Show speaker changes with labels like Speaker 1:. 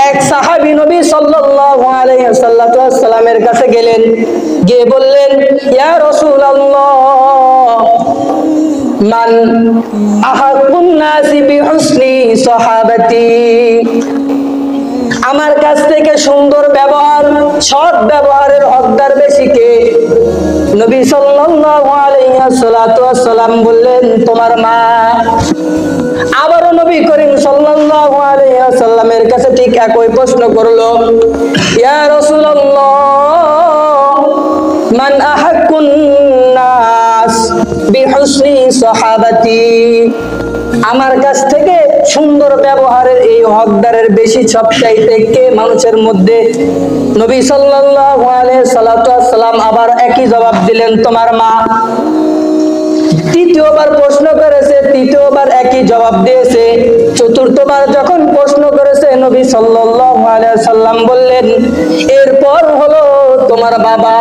Speaker 1: এক সাহাবী নবী সাল্লাল্লাহু আলাইহি ওয়াসাল্লামের কাছে গেলেন, গিয়ে বললেন, ইয়া রাসূলুল্লাহ, মান আহাকুন নাসি বিহুসনি সাহাবাতি, আমার কাছ থেকে সুন্দর ব্যবহার, সৎ ব্যবহারের হকদার বেশি কে? নবী সাল্লাল্লাহু আলাইহি ওয়াসাল্লাম বললেন, তোমার মা। আবারও নবী করিম সাল্লাল্লাহু আলাইহি ওয়াসাল্লামের কাছে ঠিক একই প্রশ্ন করলো, ইয়া রাসূলুল্লাহ, মান আহাকুন নাস বিহুসনি সাহাবাতি, আমার কাছ থেকে সুন্দর ব্যবহারের এই হকদারের বেশি সবচাইতে কে মানুষের মধ্যে? নবী সাল্লাল্লাহু আলাইহি ওয়াসাল্লাম আবার একই জবাব দিলেন, তোমার মা। তৃতীয়বার প্রশ্ন করেছে, তৃতীয়বার একই জবাব দিয়েছে। চতুর্থবার যখন প্রশ্ন করেছে, নবী সাল্লাল্লাহু আলাইহি ওয়াসাল্লাম বললেন, এরপর হলো তোমার বাবা।